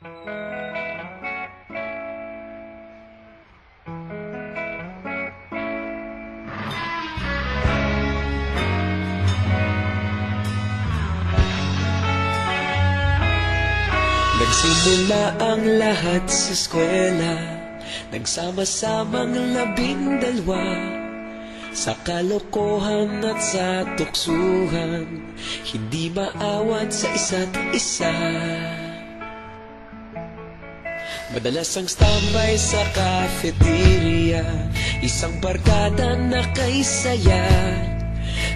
Nagsimula ang lahat sa eskwela, nagsama-samang 12 sa kalokohan at sa tuksuhan, hindi maawat sa isa't isa. Madalas ang standby sa cafeteria, isang barkada na kay saya.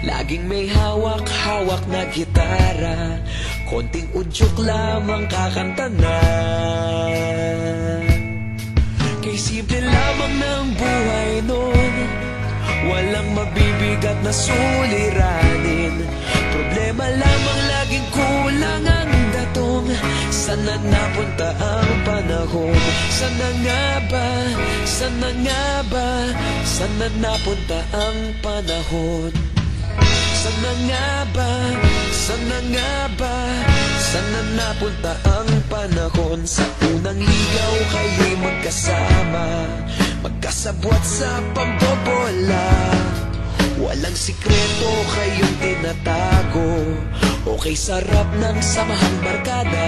Laging may hawak-hawak na gitara, konting udyok lamang kakanta na. Kay simple lamang ng buhay nun, walang mabibigat na suliranin. Problema lamang laging kulang ang datong. Sana napunta ang panahon? Sana nga ba? Sana nga ba? Sana napunta ang panahon? Sana nga ba? Sana nga ba? Sana napunta ang panahon? Sa unang ligaw kayo'y magkasama, magkasabwat sa pambobola. Walang sikreto kayong tinatago, okay sarap ng samahang barkada.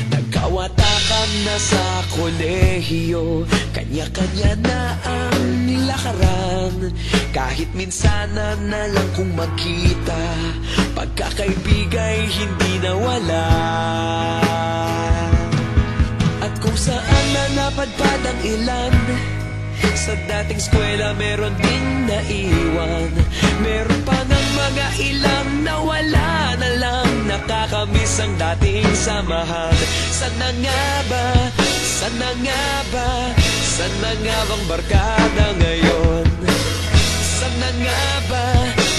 Nagkawatakan na sa kolehiyo, kanya-kanya na ang nilakaran. Kahit minsanan na lang kung magkita, pagkakaibigay hindi nawala. At kung saan na napadpad ang ilan, sa dating eskwela meron ding naiwan. Meron pa ng mga ilang nawala na lang, nakakamiss ang dating samahan. Sana nga ba? Sana nga ba? Sana nga bang barkada ngayon? Sana nga ba?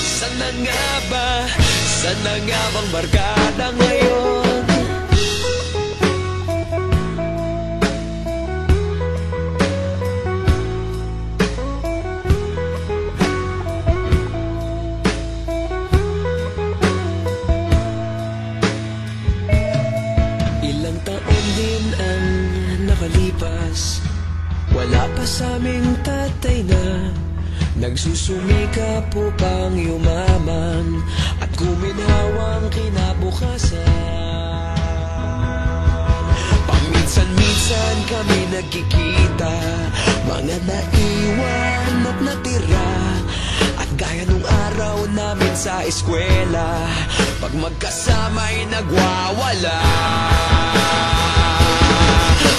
Sana nga ba? Sana nga bang barkada ngayon? Ilang taon din ang nakalipas, wala pa sa aming tatay na nagsusumikap upang yumaman at guminhawang kinabukasan. Paminsan-minsan kami nagkikita, mga naiwan at natira. At gaya nung araw namin sa eskwela, pag magkasama'y nagwawala.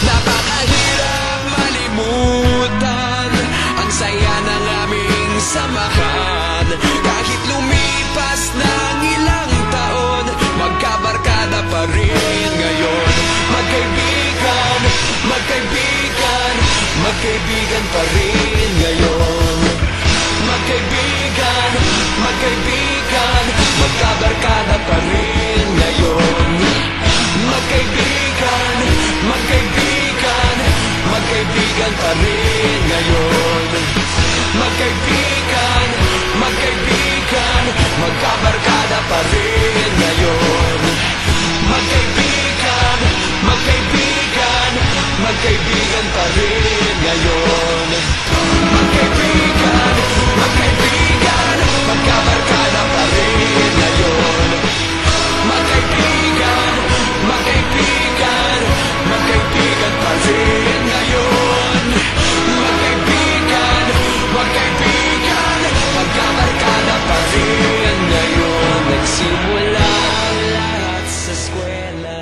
Napakahirap malimutan ang saya ng aming samahan. Kahit lumipas ng ilang taon, magkabarkada pa rin ngayon. Magkaibigan, magkaibigan, magkaibigan pa rin ngayon. Magkaibigan, magkaibigan, magkabarkada pa rin ngayon. Magkaibigan, magkaibigan, magkaibigan pa rin ngayon. Magkaibigan, magkaibigan, magkabarkada pa rin ngayon. Magkaibigan, magkaibigan, magkaibigan pa rin ngayon. Magkaibigan, magkaibigan, magkabarkada pa rin ngayon. Magkaibigan, magkaibigan, magkaibigan pa rin ngayon. Magkaibigan, magkaibigan, magkabarkada pa rin ngayon. Nagsimula ang lahat sa eskwela.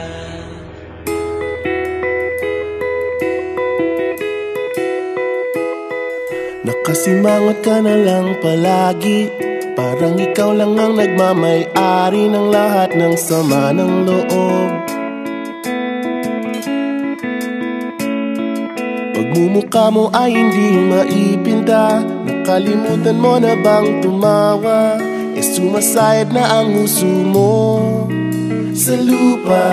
Nakasimangot ka na lang palagi, parang ikaw lang ang nagmamay-ari ng lahat ng sama ng loob. Pagmumukha mo ay hindi maipinta, nakalimutan mo na bang tumawa? E sumasayad na ang huso mo sa lupa.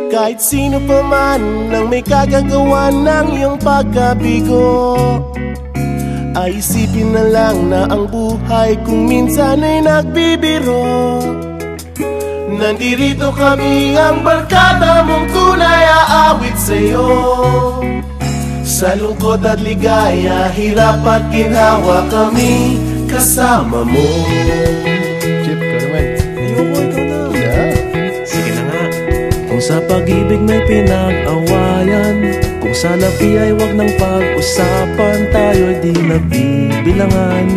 Kahit sino pa man ang may kagagawa ng iyong pagkabigo, ay isipin na lang na ang buhay kung minsan ay nagbibiro. Nandirito kami, ang barkada mong tunay aawit sa'yo. Sa lungkot at ligaya, hirap at ginhawa kami kasama mo. Chip, ka naman. Ayoko, ikaw na. Yeah. Sige na nga. Kung sa pag-ibig may pinag-awayan, kung sa labi ay wag nang pag-usapan, tayo'y di nagbibilangan.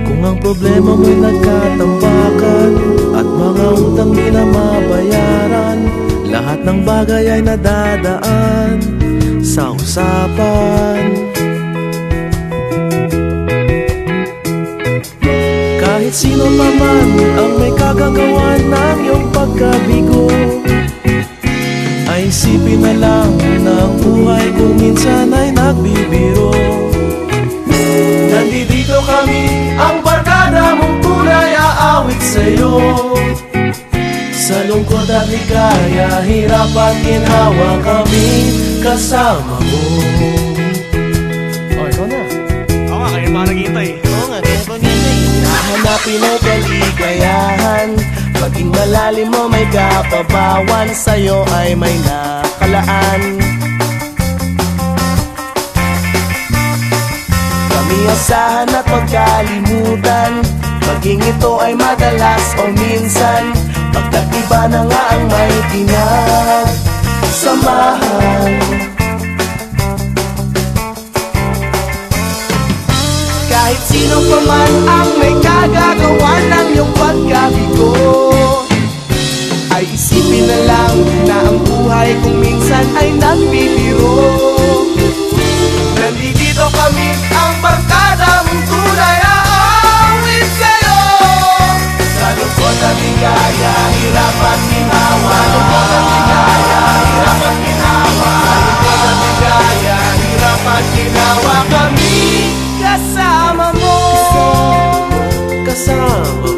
Kung ang problema mo'y nagkatambakan at mga utang di na mabayaran, lahat ng bagay ay nadadaan sa usapan. Kahit sino pa man ang may kagagawa ng iyong pagkabigo, ay isipin na lang na ang buhay kung minsan ay nagbibiro. Nandito kami, ang barkada mong tunay aawit sa'yo. Sa lungkot at ligaya, hirap at ginhawa kami kasama mo. Oh, ikaw na. Oo nga, kaya pa naghihintay. Oo nga, kaya pa naghihintay. Hahanapin ay kaligayahan, maging malalim mo may kapabawan, sa'yo ay may nakalaan. Kami asahan at pagkalimutan, maging ito ay madalas o minsan, pagkat iba na nga ang may pinagsamahan. Kahit sino pa man ang may kagagawa ng iyong pagkabigo, ay isipin na lang na ang buhay kung minsan ay nagbibiro. Nandito kami, ang barkada mong tunay aawit sa'yo. Sa lungkot at ligaya, hirap at ginhawa. Sa lungkot at ligaya, hirap at ginhawa. Sa lungkot at ligaya, hirap at ginhawa kami kasama mo. Kasama